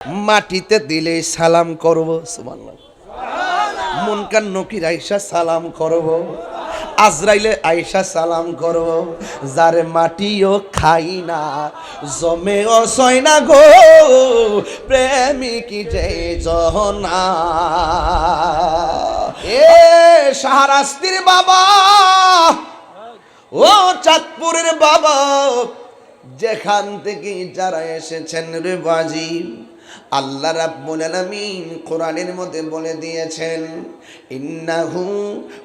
মাটিতে দিলে সালাম করব, সুবহানাল্লাহ। মুনকার নকির আয়েশা সালাম করব, আজরাইলে আয়েশা সালাম করব। যারে মাটিও খাই না জমেও সয় না গো, প্রেমিক যে জহনা। এ শাহরাস্তির বাবা, ও চাঁদপুরের বাবা, যেখান থেকে যারা এসেছেন রে বাজি, আল্লাহ রাব্বুল আলামিন কোরআনের মধ্যে বলে দিয়েছেন, ইন্নাহু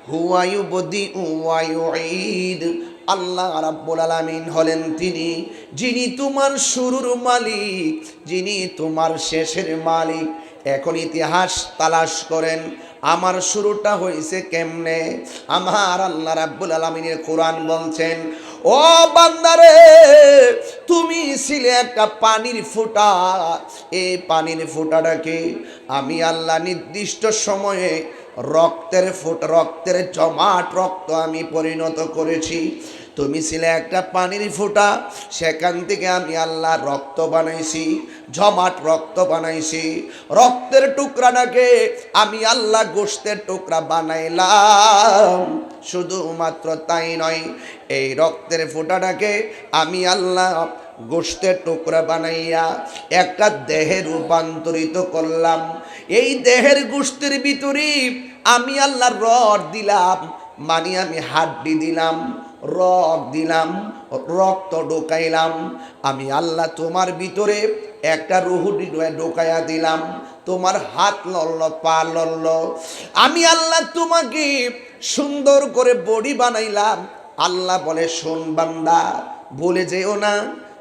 হুয়া ইউবদিউ ওয়া ইউঈদ। আল্লাহ রাব্বুল আলামিন হলেন তিনি যিনি তোমার শুরুর মালিক, যিনি তোমার শেষের মালিক। এখন ইতিহাস তালাশ করেন, আমার শুরুটা হয়েছে কেমনে? আমার আল্লাহ রাব্বুল আলামিনের কোরআন বলছেন, ও বান্দারে, তুমি ছিলে একটা পানির ফোঁটা। এই পানির ফোঁটাটাকে আমি আল্লাহ নির্দিষ্ট সময়ে রক্তের জমাট রক্ত আমি পরিণত করেছি। তুমি ছিলে একটা পানির ফোঁটা, সেখান থেকে আমি আল্লাহ রক্ত বানাইছি, জমাট রক্ত বানাইছি। রক্তের টুকরাটাকে আমি আল্লাহ গোশতের টুকরা বানাইলাম। শুধুমাত্র তাই নয়, এই রক্তের ফোঁটাটাকে আমি আল্লাহ গোশতের টুকরা বানাইয়া একটা দেহে রূপান্তরিত করলাম। এই দেহের গোশতের ভিতরে আমি আল্লাহ রড দিলাম, মানে আমি হাড্ডি দিলাম, রক দিলাম, রক্ত ঢোকাইলাম। আমি আল্লাহ তোমার ভিতরে একটা রুহু ঢোকাইয়া দিলাম। তোমার হাত লড়ল, পা লড়ল। আমি আল্লাহ তোমাকে সুন্দর করে বডি বানাইলাম। আল্লাহ বলে, শোন বান্দা, ভুলে যেও না,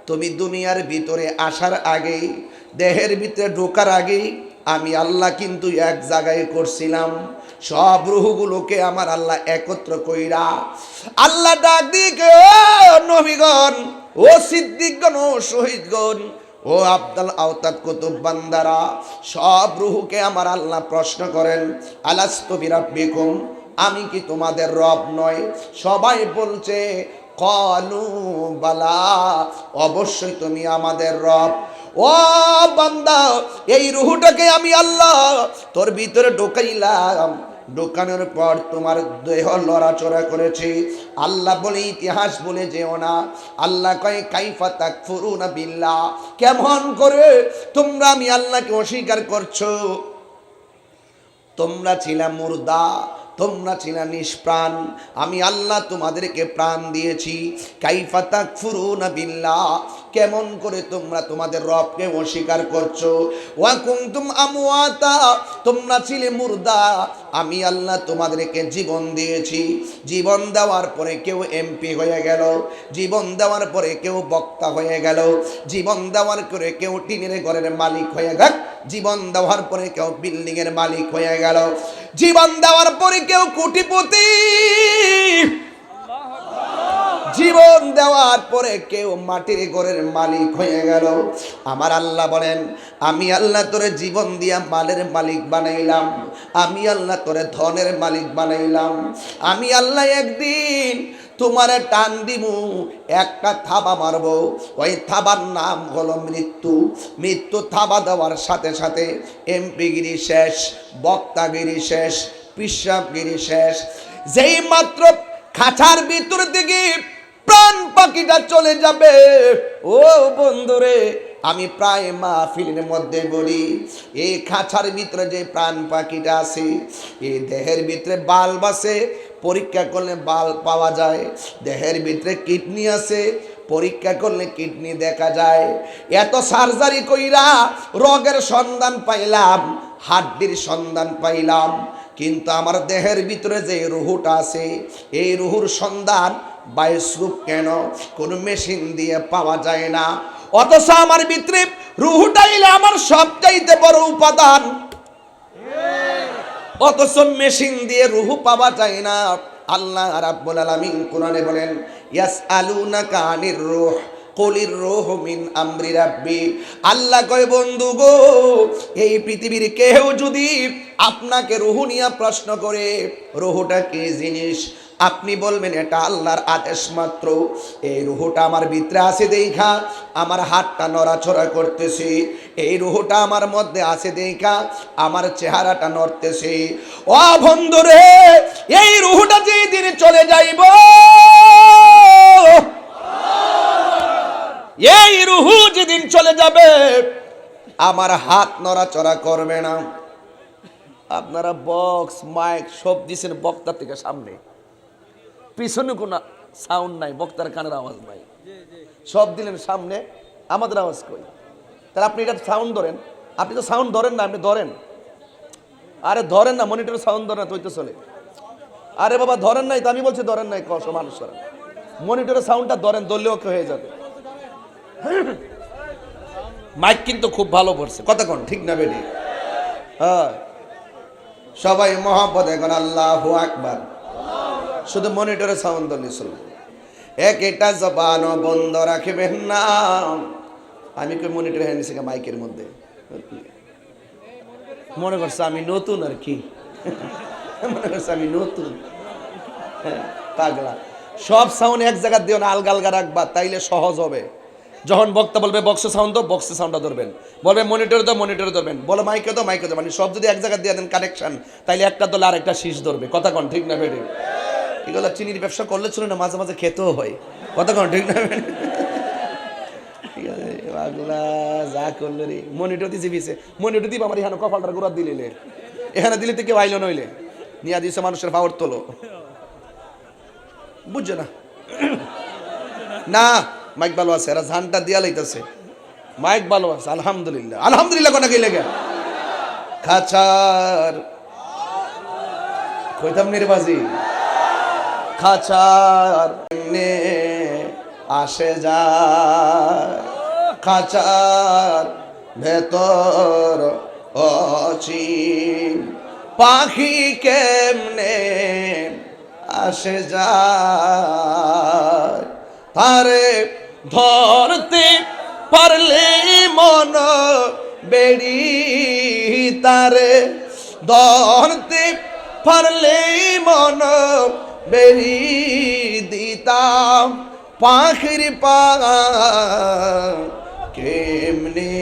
তুমি দুনিয়ার ভিতরে আসার আগে, দেহের ভিতরে ঢোকার আগে আমি আল্লাহ কিন্তু এক জায়গায় করছিলাম। সব রুহগুলোকে আমার আল্লাহ একত্র কইরা আল্লাহ ডাক দিয়ে, ও নবীগণ, ও সিদ্দিকগণ, ও শহীদগণ, ও আব্দুল আওতাদ কুতুব বান্দারা, সব রুহুকে আমার আল্লাহ প্রশ্ন করেন, আলাস্তু বিরাব্বিকুম, আমি কি তোমাদের রব নয়? সবাই বলছে, ক্বালু বালা, অবশ্যই তুমি আমাদের রব। ও বান্দা, এই রুহুটাকে আমি আল্লাহ তোর ভিতরে ঢোকাইলাম। ঢোকানোর পর তোমার দেহ লড়াচড়া করেছে। আল্লাহ বলে, ইতিহাস বলে যেও না। আল্লাহ কয়, কাইফা তাকফুরুনা বিল্লাহ, কেমন করে তোমরা আমি আল্লাহকে অস্বীকার করছো? তোমরা ছিলা মুর্দা, তোমরা ছিলা নিষ্প্রাণ, আমি আল্লাহ তোমাদেরকে প্রাণ দিয়েছি। কাইফা তাকফুরুনা বিল্লাহ, কেমন করে তোমরা তোমাদের রবকে অস্বীকার করছো? ওয়া কুনতুম আমওয়াতা, তোমরা ছিলে মুর্দা, আমি আল্লাহ তোমাদেরকে জীবন দিয়েছি। জীবন দেওয়ার পরে কেউ এমপি হয়ে গেল, জীবন দেওয়ার পরে কেউ বক্তা হয়ে গেল, জীবন দেওয়ার পরে কেউ টিনের ঘরের মালিক হয়ে গেল, জীবন দেওয়ার পরে কেউ বিল্ডিং এর মালিক হয়ে গেল, জীবন দেওয়ার পরে কেউ কোটিপতি, জীবন দেওয়ার পরে কেউ মাটির ঘরের মালিক হয়ে গেল। আমার আল্লাহ বলেন, আমি আল্লাহ তোরে জীবন দিয়া মালের মালিক বানাইলাম, আমি আল্লাহ তোরে ধনের মালিক বানাইলাম। আমি আল্লাহ একদিন তোমারে টান দিমু, একটা থাবা মারবো, ওই থাবার নাম হলো মৃত্যু। মৃত্যু থাবা দেওয়ার সাথে সাথে এমপিগিরি শেষ, বক্তাগিরি শেষ, পিসাবগিরি শেষ। যেই মাত্র খাঁচার ভিতর থেকে প্রাণ পাখিটা চলে যাবে, ও বন্ধুরে, আমি প্রায় মাহফিলের মধ্যে বলি, এই খাঁচার ভিতরে যে প্রাণ পাখিটা আছে, এই দেহের ভিতরে বাল্ব আছে, পরীক্ষা করলে বাল্ব পাওয়া যায়। দেহের ভিতরে কিডনি আছে, পরীক্ষা করলে কিডনি দেখা যায়। এত সার্জারি কইরা রোগের সন্ধান পাইলাম, হাড্ডির সন্ধান পাইলাম, কিন্তু আমার দেহের ভিতরে যে রুহুটা আছে, এই রুহুর সন্ধান বায়োস্কোপ কেন, কোন মেশিন দিয়ে পাওয়া যায় না। অথচ আমার ভিতরে রুহুটাই আমার সবচাইতে বড় উপাদান, অথচ মেশিন দিয়ে রুহু পাওয়া যায় না। আল্লাহ রাব্বুল আলামিন কোরআনে বলেন, ইয়াসআলুনাকা আনির রূহ কুলির রূহু মিন আমরি রাব্বি। আল্লাহ কয়, বন্ধু গো, এই পৃথিবীর কেউ যদি আপনাকে রুহু নিয়ে প্রশ্ন করে, রুহুটা কি জিনিস, আপনি বলবেন এটা আল্লাহর আদেশ মাত্র। এই রুহটা আমার ভিতরে আছে দেখা আমার হাতটা নড়াচড়া করতেছে, এই রুহটা আমার মধ্যে আছে দেখা আমার চেহারাটা নড়তেছে। ও বন্ধুরে, এই রুহটা যেদিন চলে যাইব, এই রুহু যেদিন চলে যাবে আমার হাত নড়াচড়া করবে না। আপনারা বক্স মাইক সব দিয়েছেন বক্তার থেকে সামনে, পিছনে কোনো সাউন্ড নাই, বক্তার কানের আওয়াজ নাই, সব দিলেন সামনে, আমাদের আওয়াজ কই? তাহলে আপনি এটা সাউন্ড ধরেন। আপনি তো সাউন্ড ধরেন না, আপনি ধরেন। আরে ধরেন না, মনিটরে সাউন্ড ধরেন না, তুই তো চলে। আরে বাবা ধরেন নাই তো, আমি বলছি ধরেন নাই, কষ্ট মানুষরা মনিটরে সাউন্ডটা ধরেন, ধরলেও হয়ে যাবে। মাইক কিন্তু খুব ভালো পড়ছে, কতক্ষণ ঠিক না বেটি? হ্যাঁ, সবাই মহব্বত এখন আল্লাহু আকবার। শুধু মনিটরে সাউন্ড ধরলে চলবে। একটা জবানও বন্ধ রাখবেন না। আমি কই মনিটরে হ্যান্ড দিছি মাইকের মধ্যে, মনে করছে আমি নতুন আর কি, মনে করছে আমি নতুন। পাগলা, সব সাউন্ড এক জায়গা দিও না, আলগা আলগা রাখবা, তাইলে সহজ হবে। যখন বক্তা বলবে বক্সে সাউন্ড দাও, বক্সে সাউন্ডটা ধরবেন, বলবে মনিটরে দাও, মনিটরে ধরবেন, বলো মাইকে দাও, মাইকে দাও, মানে সব যদি এক জায়গা দিয়ে দেন কানেকশন, তাইলে একটা দলে আর একটা শীষ ধরবে। কথা কন ঠিক না বেটি? এগুলো চিনির ব্যবসা করলে ছিল না, মাঝে মাঝে খেতেও হয়। কথা কন ঠিক না বেটি? পাগলা যা করলো রে, মনিটর দিছে পিছে, মনিটর দিব আমার এখানে কপালটার গোড়া দিলে, এখানে দিলে তো কেউ আইলো নইলে নিয়ে দিয়েছে মানুষের পাওয়ার তোলো, বুঝছে না? না, মাইক ভালো আছে, এরা ঝানটা দিয়া লাইতেছে, মাইক ভালো আছে, আলহামদুলিল্লাহ। আলহামদুলিল্লাহ কোনা কি লেগে খাচার কইতাম নির্বাজি, খাচার নে আসে যায়, খাচার ভেতর অচিন পাখি কেমনে আসে যায়, তারে ধরতে পারলে মন বেড়ি, তারে ধরতে পারলে মন বেড়ি দিতাম পাখির পা কেমনে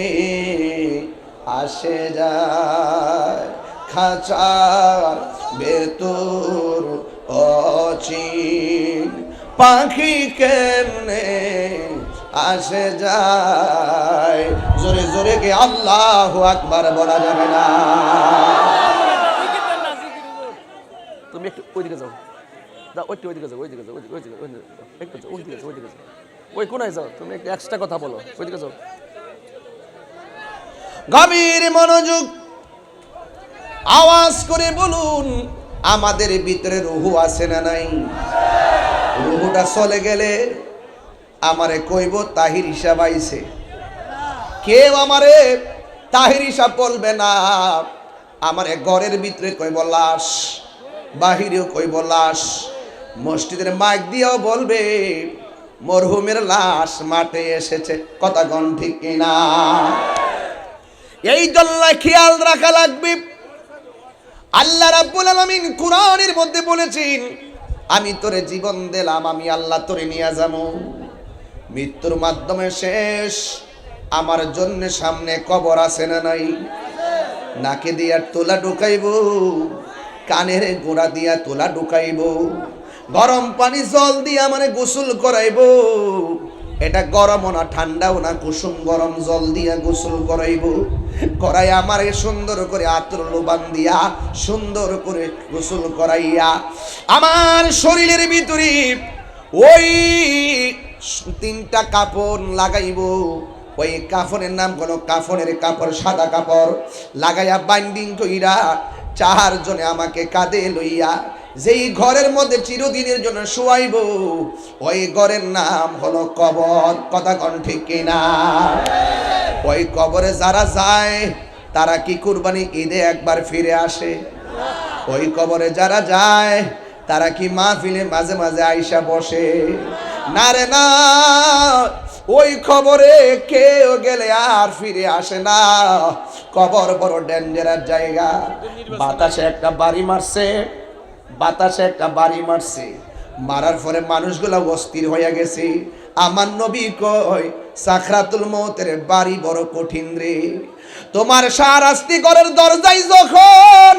আসে যায়, খাঁচার ভেতর অচিন পাখি কেমনে আসে যায়। জোরে জোরে কে আল্লাহু আকবার বলা যাবে না? তুমি একটু ওইদিকে যাও, ওইদিকে যাও, ওইদিকে যাও, ওইদিকে যাও, একটু যাও, ওইদিকে যাও, ওইদিকে যাও, ওই কোনায় যাও, তুমি একটু এক্সট্রা কথা বলো, ওইদিকে যাও। গভীর মনোযোগ, আওয়াজ করে বলুন, আমাদের ভিতরে রুহু আছে না নাই? রুহুটা চলে গেলে আমারে কইব তাহির হিসাব আইছে, কেউ আমারে তাহির হিসাব বলবে না। আমারে ঘরের ভিতরে কইব লাশ, বাহিরেও কইব লাশ, মসজিদের মাইক দিয়েও বলবে মরহুমের লাশ মাঠে এসেছে। কথা গণ ঠিক কিনা? এই জন্য খেয়াল রাখা লাগবে। আল্লাহ রাব্বুল আলামিন কুরআনের মধ্যে বলেছেন, আমি তোরে জীবন দিলাম, আমি আল্লাহ তোরে নিয়ে যাবো। মৃত্যুর মাধ্যমে শেষ, আমার জন্য সামনে কবর আছে না নাই? নাকে দিয়া তোলা ঢুকাইব, কানের গোড়া দিয়া তোলা ঢুকাইব, গরম পানি জল দিয়া মানে গোসল করাইব। এটা গরমও না ঠান্ডাও না, কুসুম গরম জল দিয়া গোসল করাইব, করাই আমারে সুন্দর করে আতর লোবান দিয়া সুন্দর করে গোসল করাইয়া আমার শরীরের ভিতরে ওই 3টা কাপড় লাগাইব। ওই কাফনের নাম হলো কাফনের কাপড়, সাদা কাপড় লাগাইয়া বাইন্ডিং কইরা 4 জনে আমাকে কাঁধে লইয়া যেই ঘরের মধ্যে চিরদিনের জন্য শুয়াইব, ওই ঘরের নাম হলো কবর। কথা কোন ঠিক কিনা? ওই কবরে যারা যায় তারা কি কুরবানি ঈদে একবার ফিরে আসে? ওই কবরে যারা যায় তারা কি মাহফিলে মাঝে মাঝে আইসা বসে? না রে না, ওই খবরে কেউ গেলে আর ফিরে আসে না। কবর বড় ডেঞ্জারাস জায়গা। বাতাসে একটা বাড়ি মারছে, বাতাসে একটা বাড়ি মারছে, মারার পরে মানুষগুলা অস্থির হয়ে গেছে। আমার নবী কয় সাকরাতুল মউতের বাড়ি বড় কঠিন রে। তোমার শাহরাস্তি ঘরের দরজায় যখন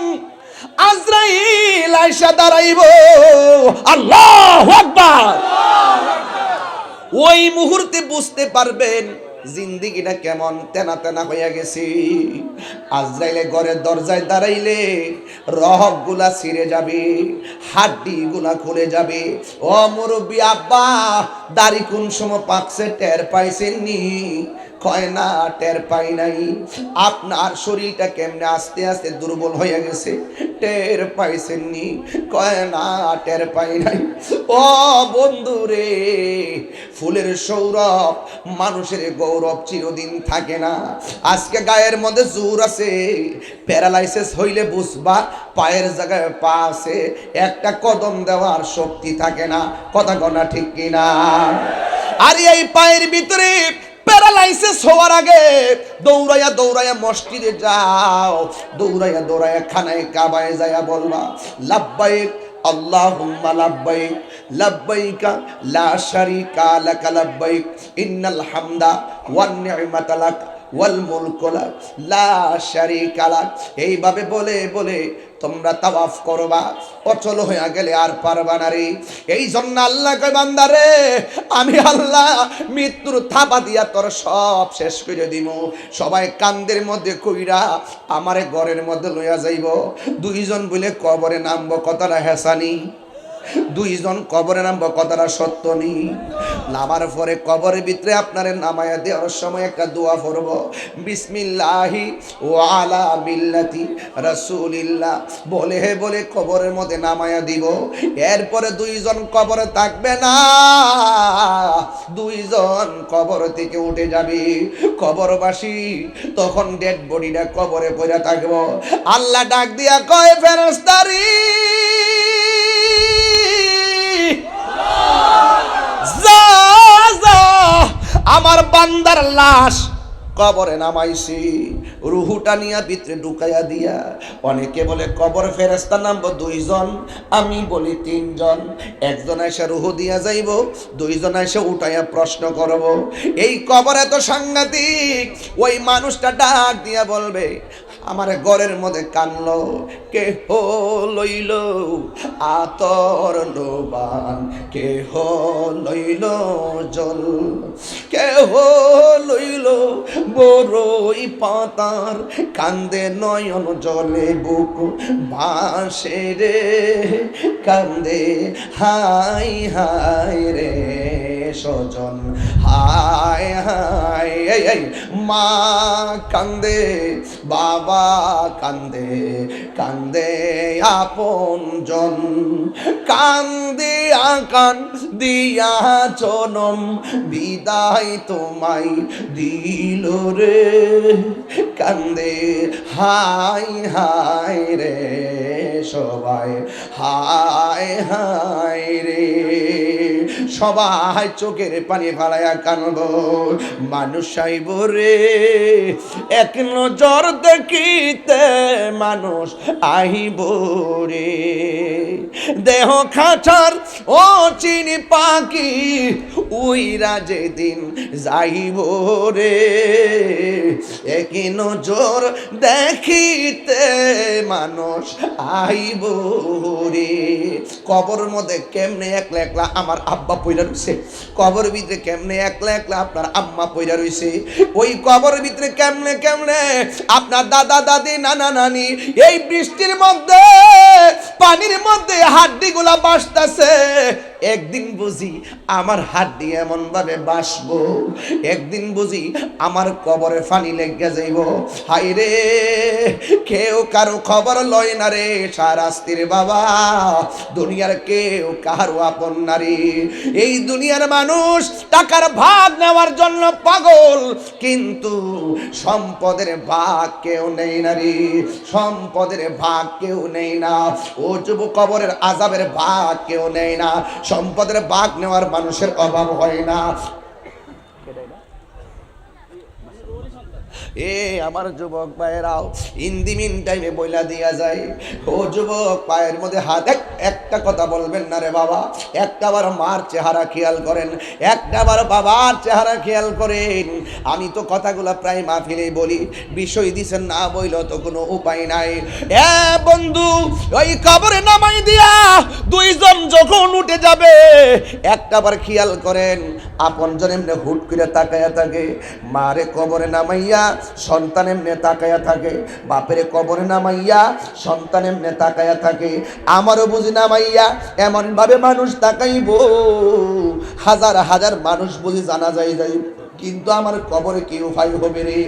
আজরাইল আইসা দাঁড়াইব, আল্লাহু আকবার, ওই মুহূর্তে বুঝতে পারবেন জিন্দিগিটা কেমন তেনা তেনা হইয়া গেছে। আজরাইলে ঘরের দরজায় দাঁড়াইলে রহক গুলা ছিঁড়ে যাবে, হাড্ডি গুলা খুলে যাবে। ও মুরব্বী আব্বা, দাড়ি কোন সময় পাকছে টের পাইছেননি? কয় না, টের পাই নাই। আপনার শরীরটা কেমনে আস্তে আস্তে দুর্বল হয়ে গেছে, টের পাইছেননি? কয় না, টের পাই নাই। ও বন্ধু রে, ফুলের সৌরভ, মানুষের গৌরব চিরদিন থাকে না। আজকে গায়ের মধ্যে জোর আছে, প্যারালাইসিস হইলে বুঝবা পায়ের জায়গায় পা আছে, একটা কদম দেওয়ার শক্তি থাকে না। কথা গনা ঠিক কিনা? আর এই পায়ের ভিতরে প্যারালাইসিস হওয়ার আগে দৌড়াইয়া দৌড়াইয়া মসজিদে যাও, দৌড়াইয়া দৌড়াইয়া খানায় কাবায় যাইয়া বলবা লাব্বাইক আল্লাহুম্মা লাব্বাইক লাব্বাইকা লা শারীকা লাকা লাব্বাইক ইন্নাল হামদা ওয়ান নি'মাতা লাক ওয়াল মুলকু লাক লা শারীকা লাক। এইভাবে বলে বলে তোমরা তাওয়াফ করবা, অচল হইয়া গেলে আর পারবা না রে। এই জন্য আল্লাহ কয় বান্দারে, আমি আল্লাহ মৃত্যুর থাপা দিয়া তোর সব শেষ করে দিব। সবাই কান্দের মধ্যে কইরা আমারে ঘরের মধ্যে লইয়া যাইব। দুইজন বলে কবরে নামবো, কথাটা হেসানি। দুইজন কবরে নামবো, কথাটা সত্য নি। নামার পরে কবরের ভিতরে আপনারে নামায়া দেওয়ার সময় একটা দোয়া পড়ব, বিসমিল্লাহি ওয়া আলা মিল্লাতি রাসূলিল্লাহ বলে বলে কবরের মধ্যে নামায়া দিব। এরপরে দুইজন কবরে থাকবে না, দুইজন কবর থেকে উঠে যাবে। কবরবাসী তখন ডেড বডিটা কবরে পড়ে থাকবো। আল্লাহ ডাক দিয়া কয় ফেরেশতারি, আমার বান্দার লাশ কবরে নামাইছি, রুহুটা নিয়া ভিতরে ঢুকাইয়া দিয়া। অনেকে বলে কবর ফেরেশতা নামবো দুইজন, আমি বলি তিনজন। একজন এসে রুহু দিয়া যাইব, দুইজন এসে উঠাইয়া প্রশ্ন করব। এই কবর এত সাংঘাতিক, ওই মানুষটা ডাক দিয়া বলবে আমার ঘরের মধ্যে কানলো, কেহ লইল আতর লোবান, কেহ লইল জল, কেহ লইল বড়ই পাতার, কান্দে নয়ন জলে বুক ভাসে রে, কান্দে হাই হাই রে সজন, হায় হায়। মা কান্দে, বাবা কান্দে, কান্দে আপন জন, কান্দে আকান দিয়া চনম, বিদায় তোমায় দিল রে, কান্দে হাই হাই রে সবাই, হায় হায় রে। সবাই চোখের পানি ফালাইয়া কানব। মানুষ আইব রে এক নজর দেখিতে, মানুষ আইব রে দেহ খাঁচার ও চিনি পাখি, উইরা যেদিন যাইব রে এক নজর দেখিতে, মানুষ আইব রে। কবর মধ্যে কেমনে একলা একলা আমার আব্বা পইরা রইছে, কবর ভিতরে কেমনে একলা একলা আপনার আম্মা পইরা রইছে, ওই কবর ভিতরে কেমনে কেমনে আপনার দাদা দাদি নানা নানি এই বৃষ্টির মধ্যে পানির মধ্যে হাড্ডি গুলা বাসতেছে। একদিন বুঝি আমার হাড্ডি এমন ভাবে বাসবো, একদিন বুঝি আমার কবরে ফানি লেগে যাইব। হাই রে, কেউ কারো খবর লয় না রে শাহরাস্তির বাবা, দুনিয়ার কেউ কারো আপন নারী। এই দুনিয়ার মানুষ টাকার ভাগ নেওয়ার জন্য পাগল, কিন্তু সম্পদের ভাগ কেউ নেই নারী, সম্পদের ভাগ কেউ নেই না। ও যুব কবরের আযাবের ভাগ কেউ নেই না, সম্পদের ভাগ নেওয়ার মানুষের অভাব হয় না। এ আমার যুবক ভাইরাও ইন্দি মিন টাইমে বইলা দিয়া যায়, ও যুবক পায়ের মধ্যে হাত, একটা কথা বলবেন না রে বাবা, একটাবার মার চেহারা খেয়াল করেন, একটাবার বাবার চেহারা খেয়াল করেন। আমি তো কথাগুলো প্রায় মাহফিলেই বলি, বিষয় দিছেন না বইলেও তো কোনো উপায় নাই। এ বন্ধু, ওই কবরে নামাই দিয়া দুইজন যখন উঠে যাবে, একটাবার খেয়াল করেন, আপনজন এমনি হুট করে তাকায়া থাকে, মারে কবরে নামাইয়া সন্তান এমনি তাকায়া থাকে, বাপের কবরে নামাইয়া সন্তান এমনি তাকায়া থাকে, আমারও বুঝি নামাইয়া এমন ভাবে মানুষ তাকাইব, হাজার হাজার মানুষ বুঝি জানা যায় যাই, কিন্তু আমার কবরে কি উপায় হবে রে?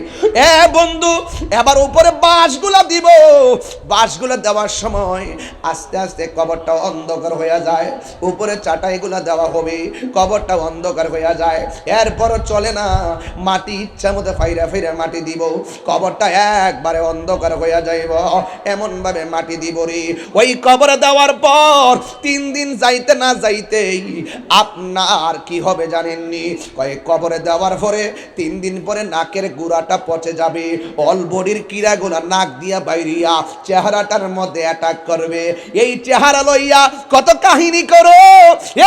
এ বন্ধু, এবার উপরে বাঁশগুলা দিব, বাঁশগুলা দেওয়ার সময় আস্তে আস্তে কবরটা অন্ধকার হয়ে যায়, উপরে চাটাইগুলা দেওয়া হবে, কবরটা অন্ধকার হয়ে যায়, এরপরও চলে না, মাটি ইচ্ছা মতো ফাইরা ফাইরা মাটি দিব, কবরটা একবারে অন্ধকার হয়ে যাইব, এমন ভাবে মাটি দিব রে। ওই কবরে দেওয়ার পর 3 দিন যাইতে না যাইতেই আপনার কি হবে জানেননি? কয়েক কবরে দেওয়ার পরে 3 দিন পরে নাকের গুড়াটা পচে যাবে, অল বডির কিরাগুলা নাক দিয়া বাইরিয়া চেহারাটার মধ্যে অ্যাটাক করবে। এই চেহারা লইয়া কত কাহিনী করো,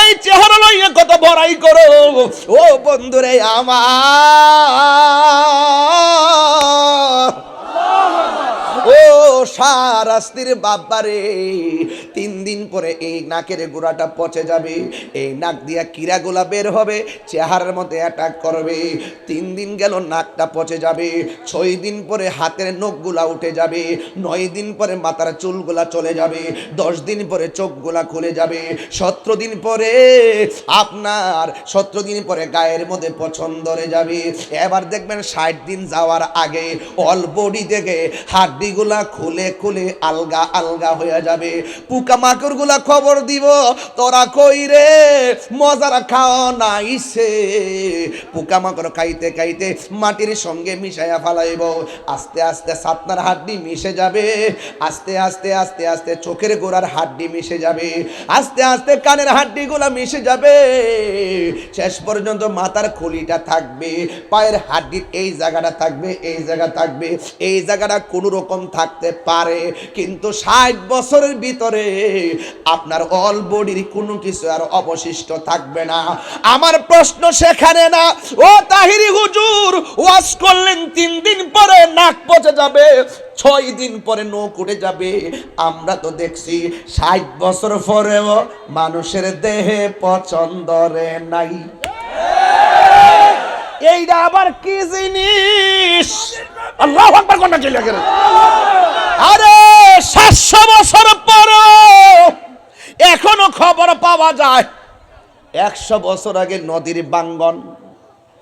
এই চেহারা লইয়া কত বড়াই করো, ও বন্ধুরে আমার, ও শাস্তির বাবারে, 3 দিন পরে এই নাকের গোড়াটা পচে যাবে, এই নাক দিয়া কিরাগুলা বের হবে, চেহারার মধ্যে অ্যাটাক করবে। 3 দিন গেল, নাকটা পচে যাবে, 6 দিন পরে হাতের নখগুলা উঠে যাবে, 9 দিন পরে মাথার চুলগুলা চলে যাবে, 10 দিন পরে চোখগুলা খুলে যাবে, 17 দিন পরে আপনার 17 দিন পরে গায়ের মধ্যে পছন্দ ধরে যাবে। এবার দেখবেন 60 দিন যাওয়ার আগে অল বডি থেকে হাড্ডিগুলা খুলে খুলে আলগা আলগা হয়ে যাবে। পোকামাকড় গুলা খবর দিব, তোরা কই রে, মজারা খাও নাইছে। পোকামাকড় খাইতে খাইতে মাটির সঙ্গে মিশাইয়া ফেলাইব, আস্তে আস্তে ছাতনার হাড্ডি মিশে যাবে, আস্তে আস্তে আস্তে আস্তে চোখের গোড়ার হাড্ডি মিশে যাবে, আস্তে আস্তে কানের হাড্ডিগুলা মিশে যাবে, শেষ পর্যন্ত মাথার খুলিটা থাকবে, পায়ের হাড্ডির এই জায়গাটা থাকবে, এই জায়গা থাকবে, এই জায়গাটা কোনো রকম থাকতে পারে, কিন্তু 60 বছরের ভিতরে আপনার অল বডির কোনো কিছু আর অবশিষ্ট থাকবে না। আমার প্রশ্ন সেখানে না, ও তাহিরি হুজুর ওয়াজ করলেন 3 দিন পরে নাক পচে যাবে, 6 দিন পরে নখ উঠে যাবে, আমরা তো দেখছি 60 বছর পরেও মানুষের দেহে পছন্দ রে নাই। এইটা আবার কি জিনিস? আল্লাহু আকবার কোনটা চলে গেল? আরে 700 বছর পরে এখনো খবর পাওয়া যায় 100 বছর আগে নদীর বাঙ্গন,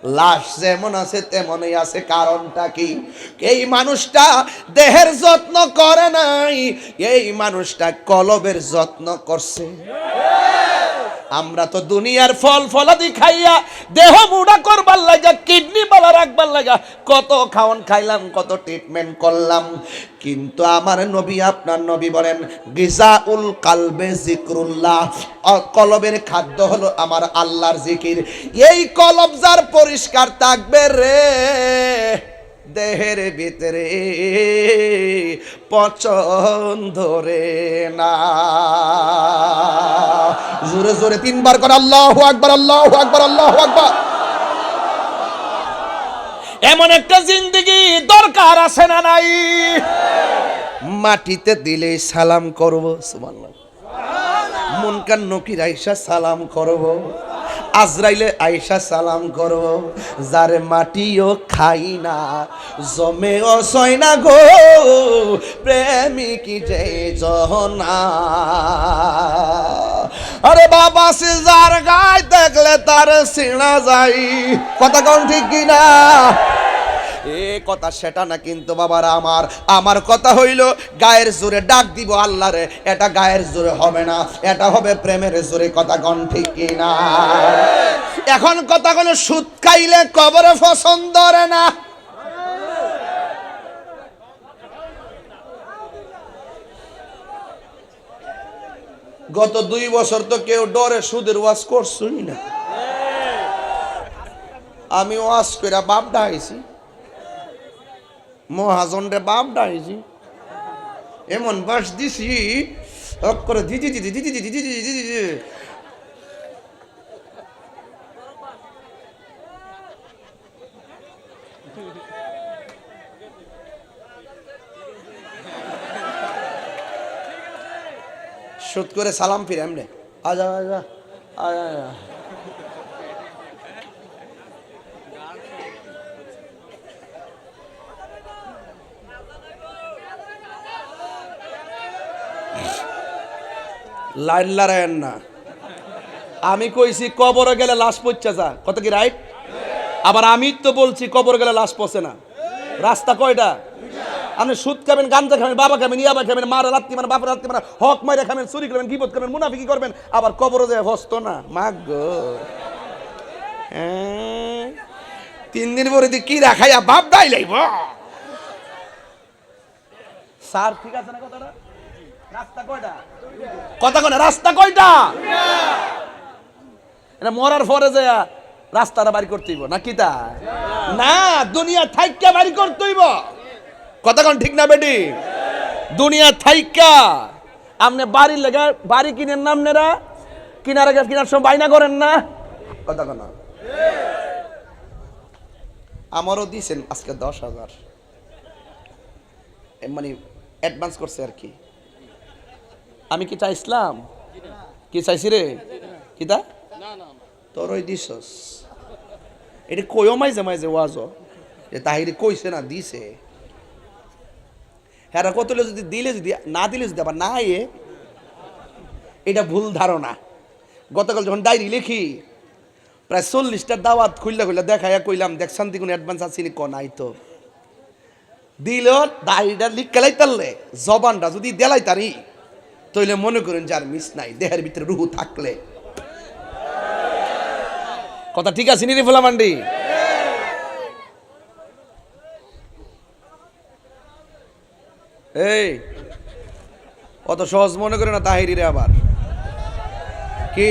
লাশ যেমন আছে তেমনই আছে। কারণটা কি? এই মানুষটা দেহের যত্ন করে নাই, এই মানুষটা কলবের যত্ন করছে। আমরা তো দুনিয়ার ফল ফলাদি খাইয়া দেহ মুড়া করবার লাগা, কিডনি বালা রাখবার লাগা কত খাওয়ান খাইলাম, কত ট্রিটমেন্ট করলাম, কিন্তু আমার নবী, আপনার নবী বলেন গিজাউল কালবে জিক্রুল্লাহ, কলবের খাদ্য হলো আমার আল্লাহর জিকির। এই কলব যার পরিষ্কার থাকবে রে, দেহের ভিতরে পছন্দ রে না। জোরে জোরে 3 বার করে আল্লাহু আকবার, আল্লাহু আকবার, আল্লাহু আকবার। এমন একটা জিন্দেগি দরকার আছে না নাই? মাটিতে দিলে সালাম করব, সুবহানাল্লাহ, মুনকার নকির আয়েশা সালাম করব, আজরাইলে আয়েশা সালাম করব, যারে মাটিও খাই না জমে অসয় না গো, প্রেমিক যে জহনা। আরে বাবা সে যার গায় দেখলে তার সিনা যাই, কথা কোন ঠিক কিনা? এ কথা সেটা না কিন্তু বাবারা, আমার কথা হইল গায়ের জোরে ডাক দিব আল্লাহরে, এটা গায়ের জোরে হবে না, এটা হবে প্রেমের জোরে, কথা কোন ঠিক কিনা? এখন কথা কোন সুদ খাইলে কবরে পছন্দ রে না। গত 2 বছর তো কেউ ডরে সুদের ওয়াজ করছই না, আমি ওয়াজ করে বাপ ডাইছি। মহাজনরে বাপ ডাইছি এমন বাস দিছি করে দিদি দিদি দিদি দিদি দিদি দিদি শুট করে সালাম ফিরে এমনি আজা আজা আজা লাইন লড়াইন না আমি কইছি কবরে গেলে লাশ পচা যা কত কি রাইট আবার আমি তো বলছি কবরে গেলে লাশ পচে না রাস্তা কয়টা আপনি সুদ খাবেন গাঞ্জা খাবেন বাবা খাবেন ইয়াবা খাবেন মারা রাত্রি মানে বাপের রাত্রি মানে হক মাইরা খাবেন চুরি করবেন গিবত করবেন মুনাফিকি করবেন আবার কবরে যায় হস্ত না মাগ গো 3 দিন পরে কি রাখাইয়া বাপ দাই লাইব স্যার ঠিক আছে না কথাটা রাস্তা কয়টা কথা কোন রাস্তা কয়টা এটা মরার পরে যায় রাস্তাটা বাড়ি করতে হইব না কিতা না দুনিয়া থাইকা বাড়ি করতে হইব কথা কোন ঠিক না বেটি দুনিয়া থাইকা আপনি বাড়ির লেগে বাড়ি কিনেন না আপনারা কিনার আগে কিনার সময় বাইনা করেন না কথা কোন আমারও দিয়েছেন আজকে 10,000 মানে অ্যাডভান্স করছে আর কি আমি কি চাইছিলাম কি চাইছি রে কিতা তোর ওই দিছস এটা কইও মাইজে মাইজে ওয়াজও যে তাহিরি কইছে না দিছে হ্যাঁ কত যদি দিলে যদি না দিলে যদি আবার না এটা ভুল ধারণা গতকাল যখন ডায়েরি লিখি প্রায় 40টা দাওয়াত খুললা খুললা দেখাইয়া কইলাম দেখ শান্তি কোনো অ্যাডভান্স আসিনি ক নাই তো দিল ডায়েরিটা লিখকালাই তারলে জবানটা যদি দেলাই তারি তইলে মনে করেন যার মিস নাই দেহের ভিতরে রুহু থাকলে কথা ঠিক আছে নিরে ফোলা মান্ডি এই অত সহজ মনে করে না তাহিরি রে আবার কি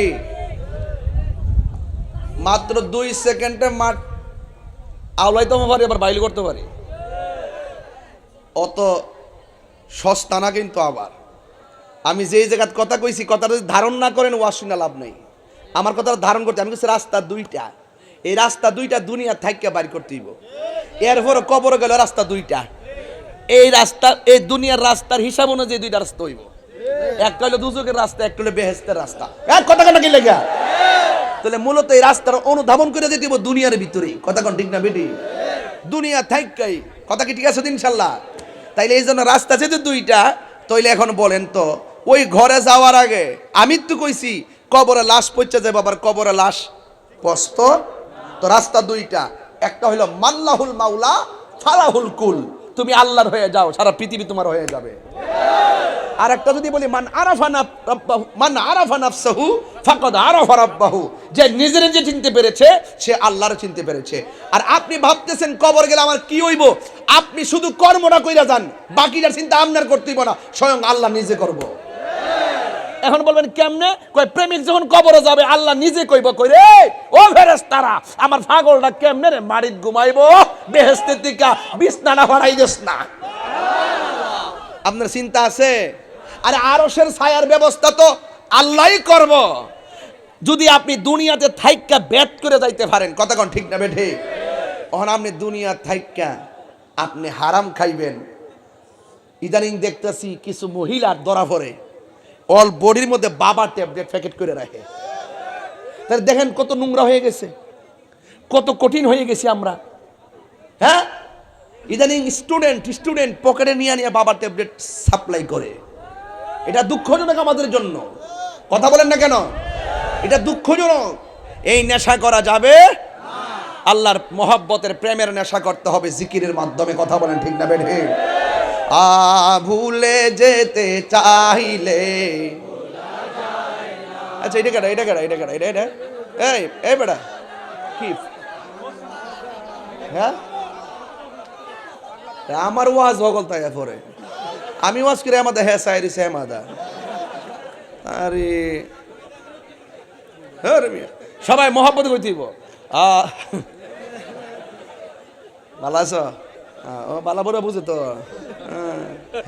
মাত্র 2 সেকেন্ডে মাঠ আওলাইতে পারি আবার বাইল করতে পারি অত সস্তা না কিন্তু আবার আমি যেই জায়গার কথা কইছি কথাটা যদি ধারণ না করেন ওয়াজ শুনে লাভ নেই আমার কথাটা ধারণ করতে আমি কিছু রাস্তা 2টা এই রাস্তা 2টা দুনিয়া থাইকা বাড়ি করতে হইব এরপর কবর গেল রাস্তা 2টা এই রাস্তা এই দুনিয়ার রাস্তার হিসাব অনুযায়ী 2টা রাস্তা হইব একটা হলো দুজকের রাস্তা একটা হলো বেহেশতের রাস্তা এক কথা কাটা কি লেখা তাহলে মূলত এই রাস্তার অনুধাবন করে যেতে হইব দুনিয়ার ভিতরে কথা কোন ঠিক না বেটি দুনিয়া থাইকাই কথা কি ঠিক আছে ইনশাআল্লাহ তাইলে এই জন্য রাস্তা যেতে 2টা তাইলে এখন বলেন তো ওই ঘরে যাওয়ার আগে আমি তো কইছি কবরে লাশ পচা যায় বাবার কবরে লাশ পস্ত তো রাস্তা 2টা একটা হলো মাল্লাহুল মাওলা ফালাহুল কুল তুমি আল্লাহর হয়ে যাও সারা পৃথিবী তোমার হয়ে যাবে আর একটা যদি বলি মান আরাফা নাফসাহু ফাকাদ আরাফা রাব্বাহু যে নিজের যে চিনতে পেরেছে সে আল্লাহর চিনতে পেরেছে আর আপনি ভাবতেছেন কবর গেলে আমার কি হইব আপনি শুধু কর্মটা কইরা যান বাকিটার চিন্তা আপনার করতে হইব না স্বয়ং আল্লাহ নিজে করব এখন বলবেন কেমনে কই প্রেমিক যখন কবরে যাবে আল্লাহ নিজে কইব কই রে ও ফেরেশতারা আমার পাগলটা কেমনে রে মারিত ঘুমাইবো বেহেশতের দিকে বিছানা ভরাই দেস না আপনার চিন্তা আছে আরে আরশের ছায়ার ব্যবস্থা তো আল্লাহই করব যদি আপনি দুনিয়াতে থাইক্কা ব্যাট করে যাইতে পারেন কথা কোন ঠিক না বেঠে তখন আপনি দুনিয়া থাইক্কা আপনি হারাম খাইবেন ইদানিং দেখতেছি কিছু মহিলার ধরা পড়ে অল বডির মধ্যে বাবা ট্যাবলেট প্যাকেট করে রাখে তাহলে দেখেন কত নোংরা হয়ে গেছে কত কঠিন হয়ে গেছি আমরা হ্যাঁ ইদানিং স্টুডেন্ট পকেটে নিয়ে বাবা ট্যাবলেট সাপ্লাই করে এটা দুঃখজনক আমাদের জন্য কথা বলেন না কেন এটা দুঃখজনক এই নেশা করা যাবে আল্লাহর মহব্বতের প্রেমের নেশা করতে হবে জিকিরের মাধ্যমে কথা বলেন ঠিক না বেঠে ভুলে যেতে চাইলে আচ্ছা এটা এই বেটা কি হ্যাঁ আমার ওয়াজ হগল তাই পরে আমি ওয়াজ করে আমাদের হ্যাঁ সাইরি সেমাদা আরে সবাই মহব্বত করতেইব ভালো আছো ও বালা বড় বুঝে তো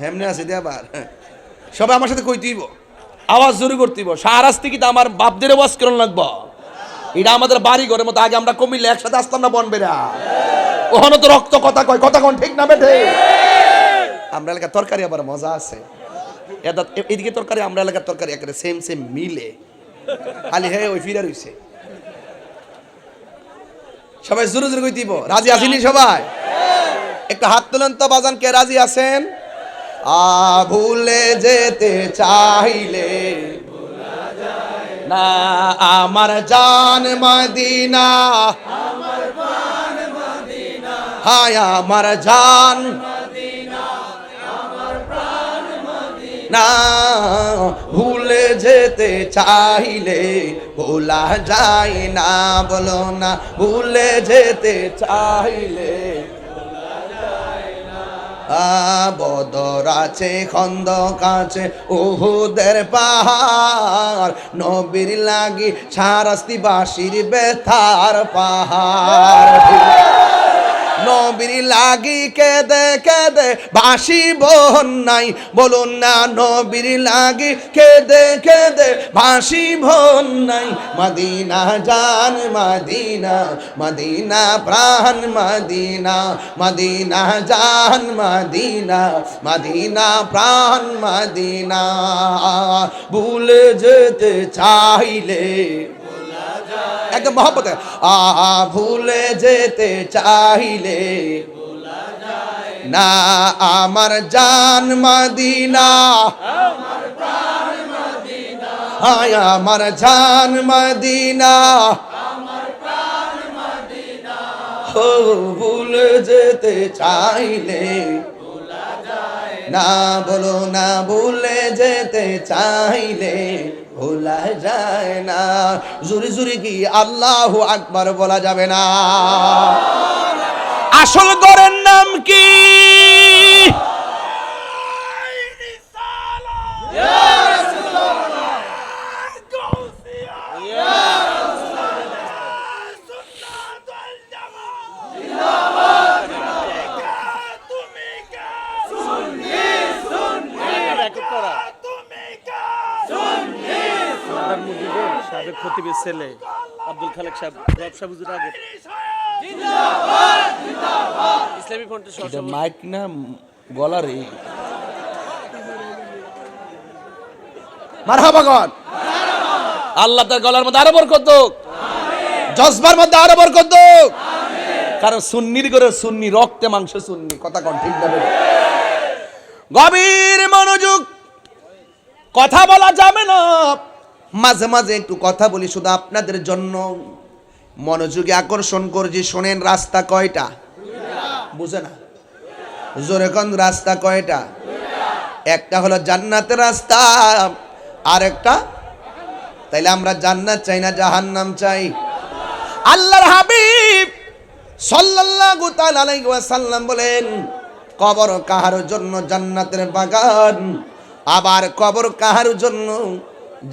হেমনে আছে দে আবার সবাই আমার সাথে কই তুইব আওয়াজ জোরে করতেইব সারাস থেকে তো আমার বাপদের আওয়াজ কেন লাগবো এটা আমাদের বাড়ি ঘরের মতো আগে আমরা কমিলে একসাথে আসতাম না বনবেরা ওখানে তো রক্ত কথা কয় কথা কোন ঠিক না বেঠে আমরা এলাকার তরকারি আবার মজা আছে এদিকে তরকারি আমরা এলাকার তরকারি একেবারে সেম সেম মিলে খালি হ্যাঁ ওই ফিরে রইছে সবাই জোরে জোরে কই দিব রাজি আসেনি সবাই একটা হাত তোলেন তো বাজান কে রাজি আছেন ভুলে যেতে চাইলে না আমার জান মদিনা হায় আমার জান না ভুলে যেতে চাইলে ভোলা যায় না বলো না ভুলে যেতে চাইলে বদর আছে খন্দক আছে উহুদের পাহাড় নবীর লাগি সারাস্তি বাসির বেথার পাহাড় নবীর লাগি কেঁদে কেঁদে বাসি বোন নাই বলুন না নবীর লাগি কেঁদে কেঁদে বাসি বোন নাই মদিনা জান মদিনা মদিনা প্রাণ মদিনা মদিনা জান মদিনা মদিনা প্রাণ মদিনা ভুলে যেতে চাইলে একদম মহব্বত ভুলে যেতে চাইলে না আমার জান মদিনা হায় আমার জান মদিনা ও ভুলে যেতে চাইলে না বলো না ভুলে যেতে চাইলে ভোলা যায় না জুরি জুরি কি আল্লাহু আকবার বলা যাবে না আসল গরের নাম কি সাবেক খতিবের ছেলে আব্দুল খালেক সাহেব ব্যবসা বুঝুর আগে ইসলামী ফ্রন্টের মাইক না গলারে মারহাবা গন আল্লাহ তার গলার মধ্যে আরো বরকত দাও জজবার মধ্যে আরো বরকত দাও কারণ সুন্নির করে সুন্নি রক্তে মাংস সুন্নি কথা কোন ঠিক না গভীর মনোযোগ কথা বলা যাবে না মাঝে মাঝে একটু কথা বলি শুধু আপনাদের জন্য মনোযোগে আকর্ষণ করছি শোনেন রাস্তা কয়টা বুঝে না জোরে কোন রাস্তা কয়টা একটা হলো জান্নাতের রাস্তা আর একটা তাইলে আমরা জান্নাত চাই না জাহান্নাম চাই আল্লাহর হাবিব সাল্লাল্লাহু তাআলা আলাইহি ওয়াসাল্লাম বলেন কবর কাহার জন্য জান্নাতের বাগান আবার কবর কাহার জন্য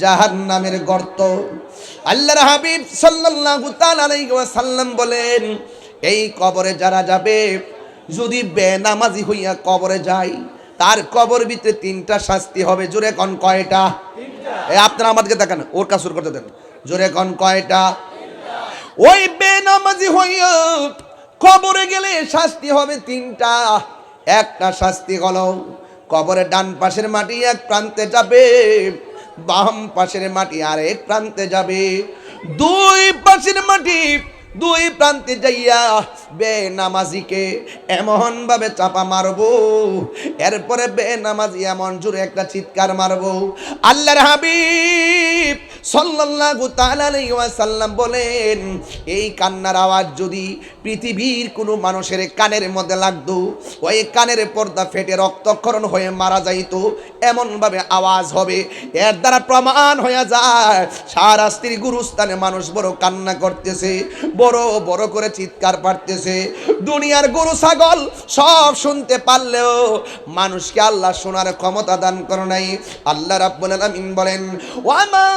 জাহান্নামের গর্ত আল্লাহর হাবিব সাল্লাল্লাহু তাআলা আলাইহি ওয়াসাল্লাম বলেন এই কবরে যারা যাবে যদি বেনামাজি হইয়া কবরে যায় তার কবর ভিতরে তিনটা শাস্তি হবে জোরে কোন কয়টা এই আপনারা আমাদেরকে দেখেন ওর কাজ শুরু করতে দেন জোরে কোন কয়টা ওই বেনামাজি হইয়া কবরে গেলে শাস্তি হবে তিনটা একটা শাস্তি হলো কবরের ডান পাশের মাটি এক প্রান্তে যাবে বাম পাশের মাটি আরেক প্রান্তে যাবে দুই পাশের মাটি দুই প্রান্তে যাইয়া বেনামাজিকে এমন ভাবে চাপা মারবো এরপরে বেনামাজি এমন জোরে একটা চিৎকার মারবো আল্লাহর হাবিব সাল্লাল্লাহু তাআলা আলাইহি ওয়াসাল্লাম বলেন এই কান্নার আওয়াজ যদি পৃথিবীর কোনো মানুষের কানের মধ্যে লাগতো ওই কানের পর্দা ফেটে রক্তক্ষরণ হয়ে মারা যাইতো এমন ভাবে আওয়াজ হবে এর দ্বারা প্রমাণ হয়ে যায় সারা স্ত্রী গুরুস্থানে মানুষ বড় কান্না করতেছে বড় বড় করে চিৎকার পাড়তেছে দুনিয়ার গরু ছাগল সব শুনতে পারলেও মানুষকে আল্লাহ শোনার ক্ষমতা দান করে নাই আল্লাহ রাব্বুল আলামিন বলেন ওয়ামা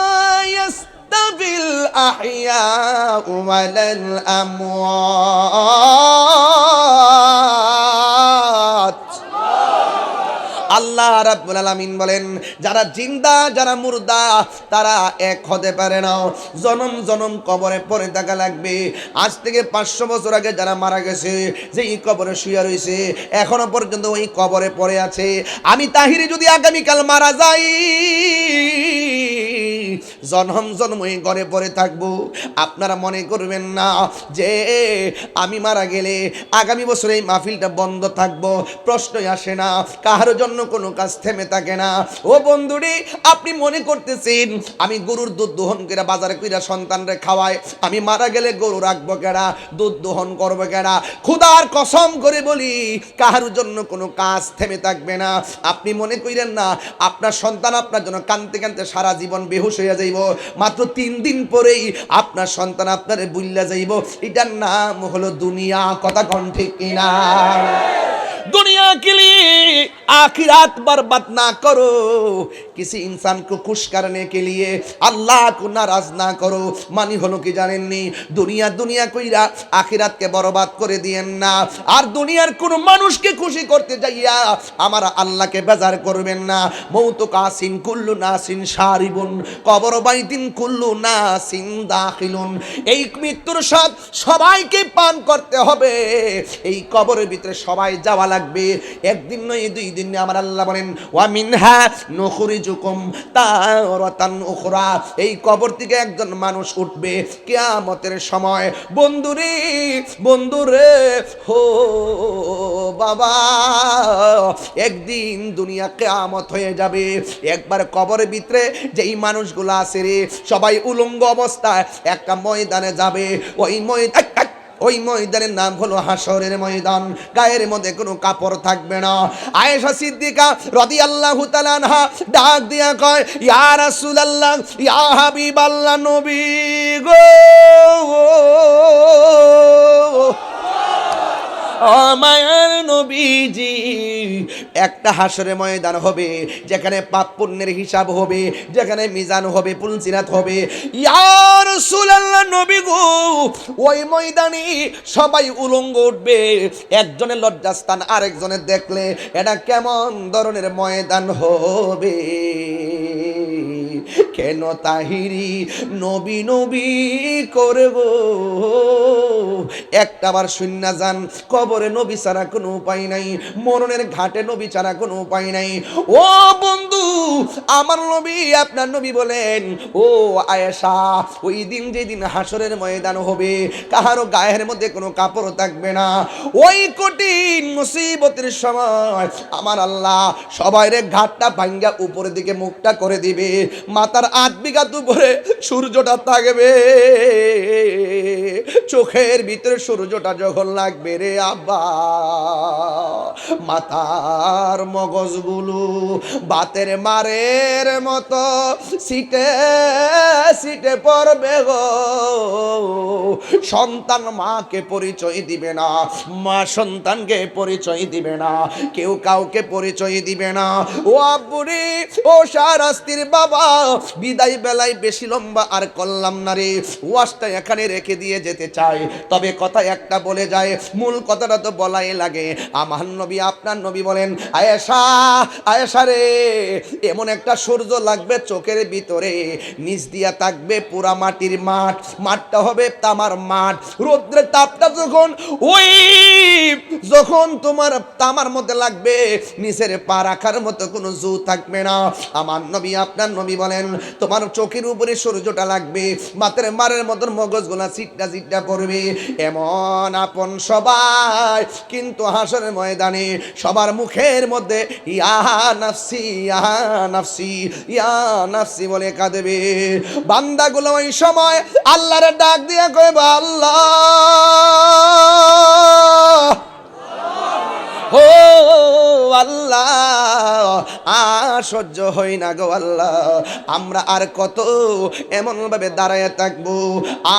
ইয়াস্তাবিল আহইয়া ওয়ালাল আমওয়াত আল্লাহ রাব্বুল আলামিন বলেন যারা জিন্দা যারা মুর্দা তারা এক হতে পারে না, জনম জনম কবরে পড়ে থাকা লাগবে। আজ থেকে 500 বছর আগে যারা মারা গেছে, যেই কবরে শুয়ে রয়েছে এখনো পর্যন্ত ওই কবরে পড়ে আছে। আমি তাহিরি যদি আগামীকাল মারা যাই, জনম জন্ম এই ঘরে পড়ে থাকবো। আপনারা মনে করবেন না যে আমি মারা গেলে আগামী বছর এই মাহফিলটা বন্ধ থাকবো, প্রশ্নই আসে না, কারোর জন্য কোনো কাজ থেমে থাকে না। ও বন্ধুরে, আপনি মনে করতেছেন আমি গরুর দুধ দোহন করে বাজারে কইরা সন্তানরে খাওয়াই, আমি মারা গেলে গরু রাখবো কেডা, দুধ দোহন করবো কেডা? খোদার কসম করে বলি কারোর জন্য কোনো কাজ থেমে থাকবে না। আপনি মনে করেন না আপনার সন্তান আপনার জন্য কাঁদতে কাঁদতে সারা জীবন বেহুশ হইয়া যাইব, মাত্র 3 দিন পরেই আপনার সন্তান আপনারে বুইল্লা যাইব। এটার নাম হলো দুনিয়া। কথা কোন ঠিক কিনা? दुनिया के लिए आखिरात बर्बाद ना करो, किसी इंसान को खुश करने के लिए अल्लाह को नाराज ना करो। मानी हलो कि জানেননি দুনিয়া দুনিয়া কইরা আখিরাতকে বরবাদ করে দিয়েন না। আর দুনিয়ার কোন মানুষকে খুশি করতে যাইয়া আমার আল্লাহকে বেজার করবেন না। মৌত কাসিন কুল্লু নাসিন শারিবুন কবর বাইতিন কুল্লু নাসিন দাখিলুন। এই মৃত্যুর স্বাদ সবাইকে পান করতে হবে, এই কবরের ভিতরে সবাই যাওয়া লাগবে। একদিন নয় 2 দিন নয়। আমার আল্লাহ বলেন ওয়া মিনহা নুখরিজুকুম তারাতান উখরা। এই কবর থেকে একজন মানুষ উঠবে কিয়ামতের সময়। বন্ধুরে বন্ধুরে হো বাবা, একদিন দুনিয়া কিয়ামত হয়ে যাবে। একবার কবরের ভিতরে যেই মানুষগুলো আছে রে, সবাই উলঙ্গ অবস্থায় একটা ময়দানে যাবে। ওই ময়দানের নাম হলো হাসরের ময়দান। গায়ের মধ্যে কোনো কাপড় থাকবে না। আয়েশা সিদ্দিকা রাদিয়াল্লাহু তাআলা আনহা ডাক দিয়া কয়, ইয়া রাসূলুল্লাহ, ইয়া হাবিবাল্লাহ, নবী গো, ও মায়ার নবীজি, একটা হাসরের ময়দান হবে যেখানে পাপ পুণ্যের হিসাব হবে, যেখানে মিজান হবে, পুলসিরাত হবে। ইয়া রাসূলুল্লাহ, নবী গো, ওই ময়দানে সবাই উলঙ্গ উঠবে। একজনের লজ্জাস্থান আরেকজনের দেখলে এটা কেমন ধরনের ময়দান হবে? কেন তাহিরি নবী নবী করব? একটাবার শূন্য যান, কবরে নবী ছাড়া কোনো উপায় নাই, মরণের ঘাটে নবী ছাড়া কোনো উপায় নাই। ও বন্ধু, আমার নবী আপনার নবী বলেন, ও আয়েশা, ওই দিন যেদিন হাসরের ময়দান হবে, কাহারও গায়ের মধ্যে কোনো কাপড় থাকবে না। ওই কঠিন মুসিবতের সময় আমার আল্লাহ সবাইর ঘাটটা ভাঙ্গা উপরের দিকে মুখটা করে দিবে। মাথার 8 বিঘা উপরে সূর্যটা থাকবে। চোখের ভিতরে সূর্যটা যখন লাগবে রে আব্বা, মাথার মগজগুলো বাতের মারের মতো সিটে সিটে পড়বে গো। সন্তান মাকে পরিচয় দিবে না, মা সন্তানকে পরিচয় দিবে না, কেউ কাউকে পরিচয় দিবে না। ও আব্বুরে, ও শাহরাস্তির বাবা, বিদায় বেলায় বেশি লম্বা আর করলাম না রে, ওয়াজটা এখানে রেখে দিয়ে যেতে চাই। তবে কথা একটা বলে যায়, মূল কথাটা তো বলাই লাগে। আমার নবী আপনার নবী বলেন, আয়েশা আয়েশা রে, এমন একটা সূর্য লাগবে চোখের ভিতরে, নিচ দিয়া থাকবে পুরা মাটির মাঠ, মাঠটা হবে তামার মাঠ। রৌদ্রের তাপটা যখন তোমার তামার মধ্যে লাগবে, নিচের পা রাখার মতো কোনো জু থাকবে না। আমার নবী আপনার নবী বলেন, তোমার চোখের উপরে সূর্যটা লাগবে, মাথার মারের মতন মগজগুলা সিটটা সিটটা পড়বে। এমন আপন সবাই, কিন্তু হাসরের ময়দানে সবার মুখের মধ্যে ইয়া নাফসি ইয়া নাফসি ইয়া নাফসি বলে কাঁদবে। বান্দাগুলো ওই সময় আল্লাহরে ডাক দিয়া কইবে, আল্লাহ ও আল্লাহ, আর সহ্য হই না গো আল্লাহ, আমরা আর কত এমন ভাবে দাঁড়ায় থাকবো,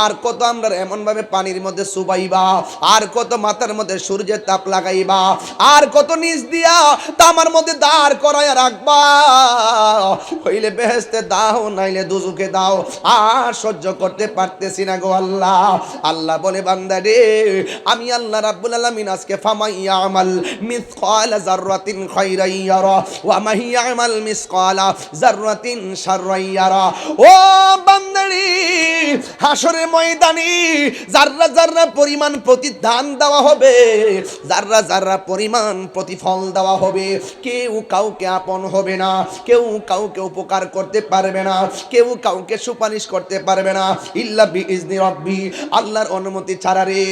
আর কত আমরা এমন ভাবে পানির মধ্যে চুবাইবা, আর কত মাথার মধ্যে সূর্যের তাপ লাগাইবা, আর কত নিচ দিয়া তামার মধ্যে দাঁড় করাইয়া রাখবা। হইলে বেহেশতে দাও, নাইলে দুজুকে দাও, আর সহ্য করতে পারতেছি না গো আল্লাহ। আল্লাহ বলে, বান্দা রে, আমি আল্লাহ রাব্বুল আলামিন আজকে ফামাইয়া আমাল মিসকাল যাররা যাররাতিন খায়রান ইয়ারা ওয়া মান ইয়ামাল মিসকালা যাররাতিন শাররান ইয়ারা। ও বান্দারে, হাসরের ময়দানে যাররা যাররা পরিমাণ প্রতিদান দেওয়া হবে, যাররা যাররা পরিমাণ প্রতিফল দেওয়া হবে। কেউ কাউকে আপন হবে না, কেউ কাউকে উপকার করতে পারবে না, কেউ কাউকে সুপারিশ করতে পারবে না ইল্লা বিইজনি রাব্বি, আল্লাহর অনুমতি ছাড়া রে।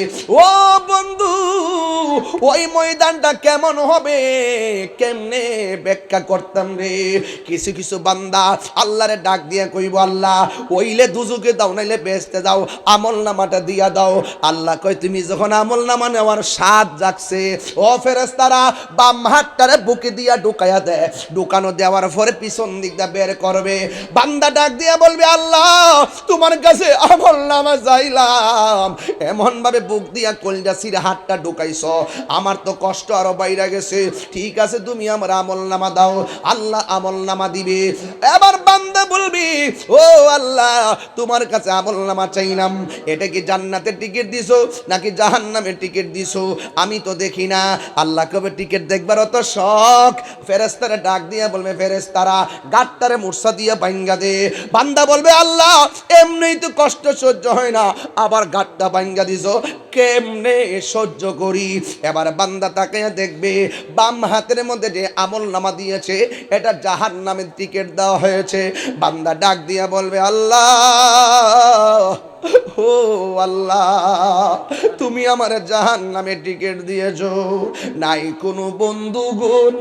ও বন্ধু, ওই ময়দানটা কেমন হবে, কেমনে ব্যাখ্যা করতাম রে। কিছু কিছু বান্দা আল্লাহরে ডাক দিয়ে কইব, আল্লাহ ওইলে দুজুকে দাও, নাইলে বেহেশতে দাও, আমল নামাটা দিয়া দাও। আল্লাহ কয়, তুমি যখন আমল নামা নেওয়ার স্বাদ জাগছে, ও ফেরেশতারা বাম হাতটারে বুকে দিয়া ঢুকায়া দেয়, ঢুকানো দেওয়ার পরে পিছন দিক দিয়ে বের করবে। বান্দা ডাক দিয়া বলবে, আল্লাহ তোমার কাছে আমল নামা চাইলাম, এমন ভাবে বুক দিয়া কলজা ছিঁড়ে হাতটা ঢুকাইছ, আমার তো কষ্ট আরো বাইরে গেছে। ঠিক আছে, তুমি আমার আমল নামা দাও। আল্লাহ আমল নামা দিবে। এবার বান্দা বলবি, ও আল্লাহ তোমার কাছে আমল নামা চাইলাম, এটা কি জান্নাতের টিকিট দিছো নাকি জাহান্নামের টিকিট দিছো, আমি তো দেখি না। আল্লাহ কবে টিকিট দেখবার অত শখ। ফেরেশতারা ডাক দিয়া বলবে, ফেরেশতারা গাটটারে মুরসা দিয়া ভাঙ্গা দে। বান্দা বলবে, আল্লাহ এমনিই তো কষ্ট সহ্য হয় না, আবার গাটটা ভাঙ্গা দিছো, কেমনে সহ্য করি। এবার বান্দা তাকাইয়া দেখবে বাম হাতের মধ্যে যে আমল নামা দিয়েছে এটা জাহান্নামের টিকিট দেওয়া হয়েছে। বান্দা ডাক দিয়া বলবে, আল্লাহ ও আল্লাহ, তুমি আমার জাহান্নামে টিকিট দিয়েছো, নাই কোনো বন্ধুগণ,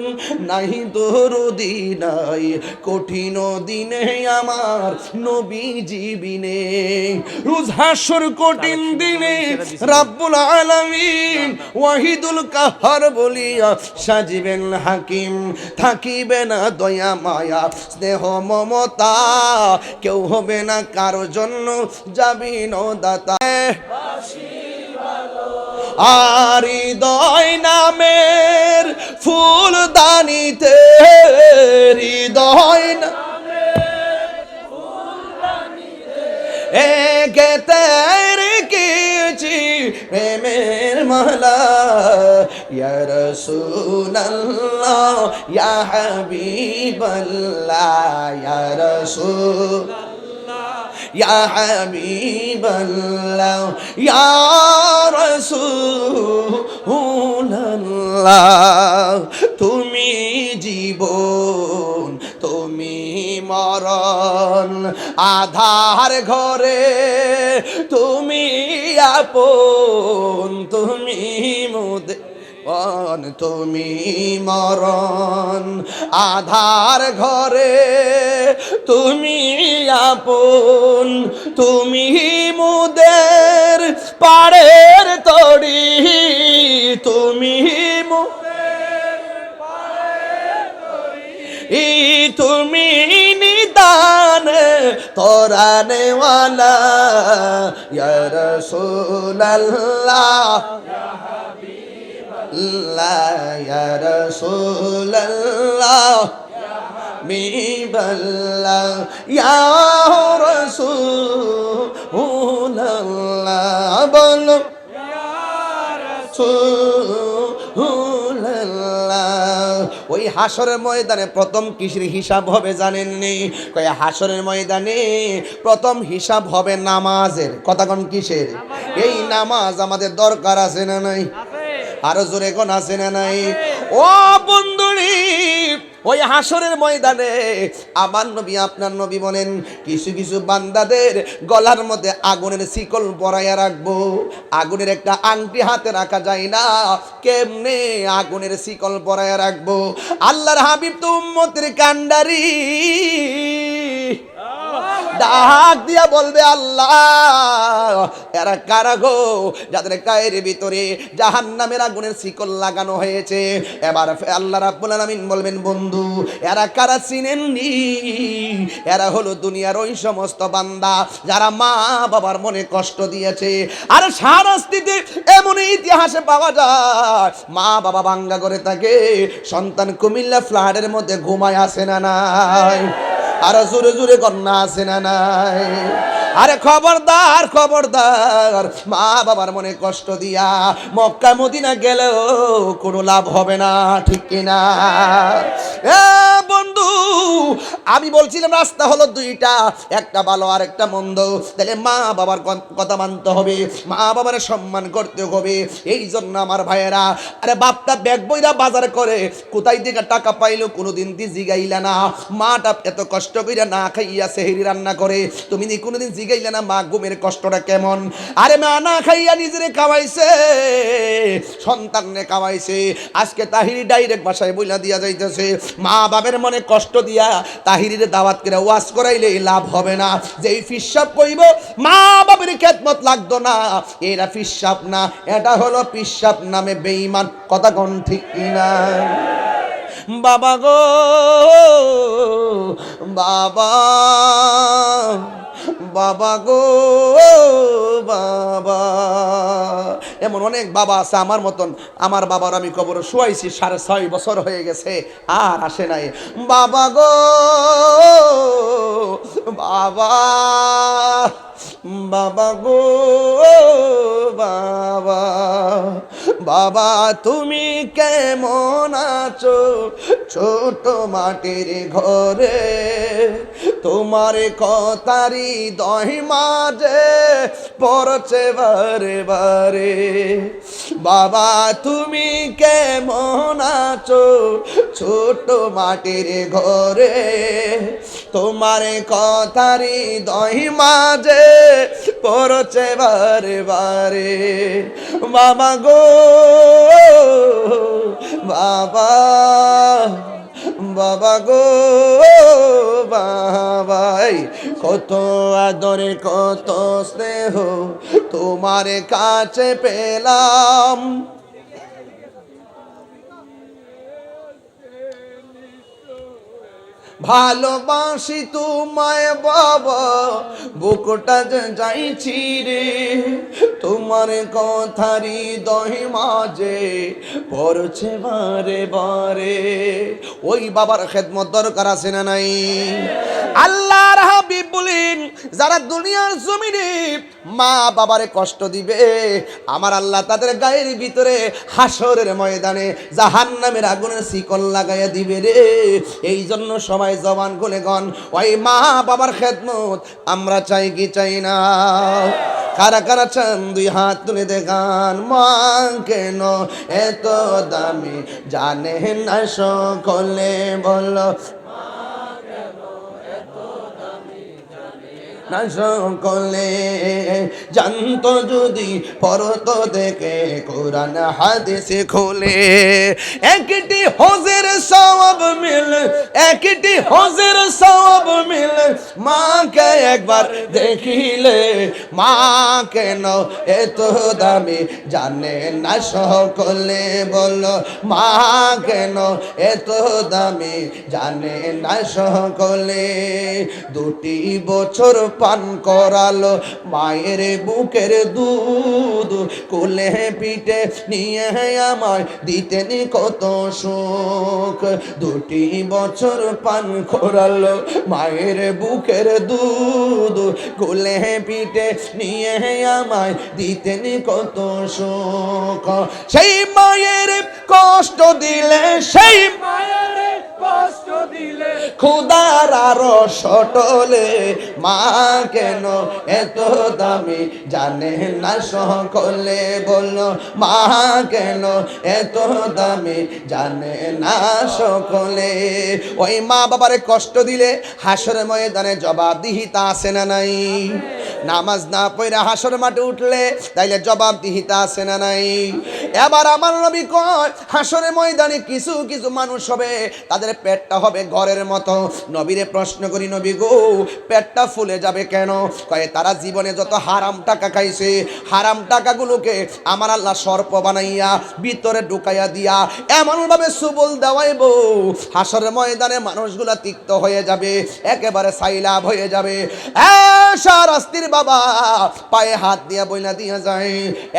নাই দরদি, নাই কঠিন দিনে আমার নবীজি বিনে। রোজ হাসর কঠিন দিনে রাব্বুল আলামিন ওয়াহিদুল কাহার বলিয়া সাজিবেন হাকিম, থাকিবে না দয়া মায়া স্নেহ মমতা, কেউ হবে না কারো জন্য যাবি দাতা। আর হৃদয় নামের ফুল দানিতে, হৃদয় এগেতে রেখেছি প্রেমের মালা, ইয়া রাসূলুল্লাহ ইয়া হাবিবাল্লাহ, ইয়া রাসূলুল্লাহ ইয়া হাবিবাল্লাহ, ইয়া রাসূলুল্লাহ। তুমি জীবন, তুমি মরণ, আধার ঘরে তুমি আপন, তুমি মুদে তুমি মরণ, আধার ঘরে তুমি আপন, তুমি মুদের পাড়ের তড়ি, তুমি তুমি নিদান তোরানেওয়ালা, ইয়া রাসূলুল্লাহ ইয়া রাসূলুল্লাহ হাবিবাল্লাহ, ইয়া রাসূলুল্লাহ, বলো ইয়া রাসূলুল্লাহ। ওই হাসরের ময়দানে প্রথম কিসের হিসাব হবে জানেননি? কয় হাসরের ময়দানে প্রথম হিসাব হবে নামাজের। কথা কোন কিসের? এই নামাজ আমাদের দরকার আছে না নাই? আরো জোরে কোন আছে না নাই? ও বন্ধুরি, ওই হাসরের ময়দানে আমার নবী আপনার নবী বলেন, কিছু কিছু বান্দাদের গলার মধ্যে আগুনের শিকল পরাইয়া রাখবো। আগুনের একটা আংটি হাতে রাখা যায় না, কেমনে আগুনের শিকল পরাইয়া রাখবো? আল্লাহর হাবিব তো উম্মতের কান্ডারি, ডাক দিয়া বলবে, আল্লাহ এরা কারা গো যাদের গায়ের ভিতরে জাহান্নামের আগুনের শিকল লাগানো হয়েছে? এবার আল্লাহ রাব্বুল আলামিন বলবেন, বন্ধু এরা কারা চিনেননি? এরা হলো দুনিয়ার ওই সমস্ত বান্দা যারা মা বাবার মনে কষ্ট দিয়েছে। আর শাস্তিতে এমন ইতিহাসে পাওয়া যায়, মা বাবা ভাঙ্গা করে থাকে, সন্তান কুমিল্লা ফ্ল্যাটের মধ্যে ঘুমায়, আসে না নাই? আর জোরে জোরে কন্যা আছে না নাই? আরে খবরদার খবরদার, মা বাবার মনে কষ্ট দিয়া মক্কা মদিনা গেলেও কোনো লাভ হবে না, ঠিক কিনা? এ বন্ধু, আমি বলছিলাম রাস্তা হলো দুইটা, একটা ভালো আর একটা মন্দ। তাহলে মা বাবার কথা মানতে হবে, মা বাবার সম্মান করতে হবে। এই জন্য আমার ভাইয়েরা, আরে বাপটা ব্যাগ বইরা বাজার করে কোথায় থেকে টাকা পাইলো কোনোদিন দি জিগাইলা না। মাটা এত কষ্ট কইরা না খাইয়া সেহরি রান্না করে, তুমি নি কোনোদিন জিগাইলা না মা ঘুমের কষ্টটা কেমন? আরে মা না খাইয়া নিজেরে খাওয়াইছে, সন্তানরে খাওয়াইছে। আজকে তাহিরি ডাইরেক্ট বাসায় বইলা দিয়া যাইতেছে, মা বাবার মনে কষ্ট দিয়া তাহিরির দাওয়াত করে ওয়াজ করাইলে লাভ হবে না। যেই ফিসাব কইব মা বাবার খেদমত লাগতো না, এরা ফিসাব না, এটা হলো পিসাব নামে বেঈমান। কথা কোন ঠিক কিনা? বাবা গো বাবা, বাবা গো বাবা। এমন অনেক বাবা আছে আমার মতন, আমার বাবার আমি কবর শুয়াইছি 6.5 বছর হয়ে গেছে, আর আসে নাই। বাবা গো বাবা, বাবা গো বাবা, বাবা তুমি কেমন আছো ছোট মাটির ঘরে? তোমার কথারি দহি মাঝে পড়ছে বারে বারে। বাবা তুমি কেমন আছো ছোট মাটির ঘরে? তোমার কথারি দহি মাঝে পড়ছে বারে বারে। বাবা গো বাবা, বাবা গো বাবা, কত আদরে কত স্নেহ তোমার কাছে পেলাম। ভালোবাসি তোমায় বাবা, বুকটা যে যাইছি রে, তোমার কথারি দহি মাঝে পড়ছে বারে বারে। ওই বাবার খেদমত দরকার আছে না নাই? আল্লাহর হাবিব বলেন, যারা দুনিয়ার জমিনে মা বাবারে কষ্ট দিবে, আমার আল্লাহ তাদের গায়ের ভিতরে হাসরের ময়দানে জাহান্নামের আগুনের শিকল লাগাইয়া দিবে রে। এই জন্য সবাই জবান খুলে গন, ওই মা বাবার খেদমত আমরা চাই কি চাই না? কারা কারা চান দুই হাত তুলে দেখান। মা কেন এত দামি জানে না সকলে, বলো না সকলে। জানতো যদি পড়তো দেখে কোরআন হাদিসে খোলে, একটি হজের সওয়াব মিলে, একটি হজের সওয়াব মিলে মাকে একবার দেখিলে। মা কেন এত দামি জানে না সকলে, বলো মা কেন এত দামি জানে না সকলে। 2 বছর পান করালো মায়ের বুকের দুধ, কোলে পিঠে নিয়ে আমায় দিতেন কত সুখ। 2 বছর পান করালো মায়ের বুকের দুধ, কোলে পিঠে নিয়ে আমায় দিতেন কত সুখ। সেই মায়ের কষ্ট দিলে, সেই মায়ের কষ্ট দিলে খুদার আরো সটলে। মা কেন এত দামি জানে না সকলে, বলো মা কেন এত দামি জানে না সকলে। ওই মা বাবারে কষ্ট দিলে হাসরের ময়দানে জবাবদিহিতা আছে না নাই? নামাজ না পড়ে হাসর মাঠে উঠলে তাইলে জবাবদিহিতা আছে না নাই? এবার আমার নবী কয়, হাসরের ময়দানে কিছু কিছু মানুষ হবে তাদের পেটটা হবে ঘরের মতো। নবীরে প্রশ্ন করি, নবী গো পেটটা ফুলে যাবে কেন? কয় তারা জীবনে যত হারাম টাকা খাইছে, হারাম টাকাগুলোকে আমার আল্লাহ সর্প বানাইয়া ভিতরে ঢুকাইয়া দিয়া এমন ভাবে সুবল দেওয়াইব, হাসরের ময়দানে মানুষগুলা তিক্ত হয়ে যাবে, একেবারে সাইলাব হয়ে যাবে। শাস্তির বাবা পায়ে হাত দিয়া বইলা দিয়া যায়,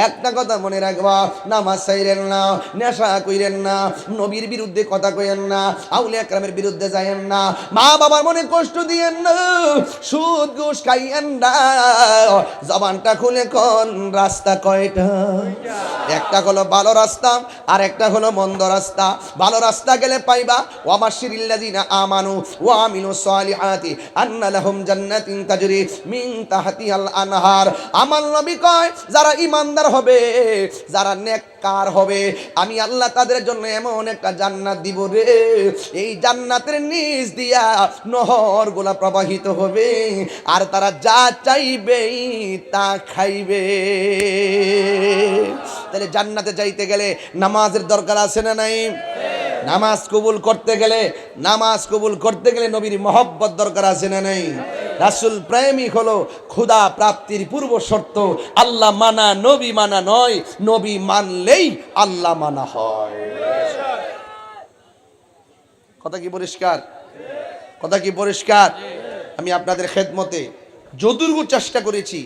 একটা কথা মনে রাখবা, নামাজ ছাইরেন না, নেশা কইরেন না, নবীর বিরুদ্ধে কথা কইেন না, আউলিয়া কেরামের বিরুদ্ধে যায়েন না, না, মা বাবার মনে কষ্ট দিয়েন না, সুদ ঘুষ খাইয়েন না। জবানটা খুলে কোন রাস্তা কয়টা? একটা হলো ভালো রাস্তা আর একটা হলো মন্দ রাস্তা। ভালো রাস্তা গেলে পাইবা ওয়াবাশশিরিল্লাযিনা আমানু ওয়া আমিলুস সালিহাতি আন্না লাহুম জান্নাতিন তাজরি মিন তাহতিহাল আনহার। আমার নবী কয় যারা ঈমানদার হবে, যারা নেককার হবে, আমি আল্লাহ তাদের জন্য এমন একটা জান্নাত দিব রে, এই জান্নাতের নিচ দিয়া নহরগুলা প্রবাহিত হবে, আর তারা যা চাইবে তা খাইবে। তাহলে জান্নাতে যাইতে গেলে নামাজের দরকার আছে না নাই? নামাজ কবুল করতে গেলে নবীর মহব্বত দরকার আছে না নাই? রাসূল প্রেমিক হলো খোদা প্রাপ্তির পূর্ব শর্ত। আল্লাহ মানা নবী মানা নয়, নবী মানলেই আল্লাহ মানা হয়। কথা কি পরিষ্কার? আমি আপনাদের খেদমতে যতটুকু চেষ্টা করেছি,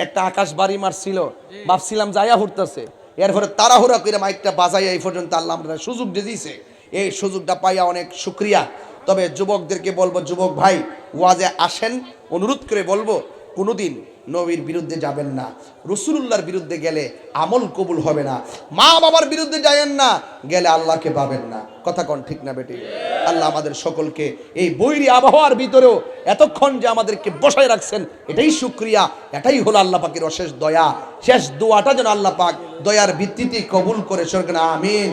একটা আকাশ বাড়ি মারছিল, ভাবছিলাম যাইয়া হুড়তেছে, এরপরে তাড়াহুড়া করে মাইকটা বাজাইয়া এই পর্যন্ত আল্লাহ আমরা সুযোগ দিয়েছে। এই সুযোগটা পাইয়া অনেক শুকরিয়া। তবে যুবকদেরকে বলবো, যুবক ভাই ওয়াজে আসেন, অনুরোধ করে বলবো কোনোদিন নবীর বিরুদ্ধে যাবেন না। রাসূলুল্লাহর বিরুদ্ধে গেলে আমল কবুল হবে না। মা বাবার বিরুদ্ধে যায়েন না, গেলে আল্লাহকে পাবেন না। কথা কোন ঠিক না বেটি? আল্লাহ আমাদের সকলকে এই বৈরী আবহাওয়ার ভিতরেও এতক্ষণ যে আমাদেরকে বসায় রাখছেন, এটাই শুকরিয়া, এটাই হলো আল্লাহ পাকের অশেষ দয়া। শেষ দোয়াটা যেন আল্লাহ পাক দয়ার ভিত্তিতে কবুল করে সরকার, আমিন।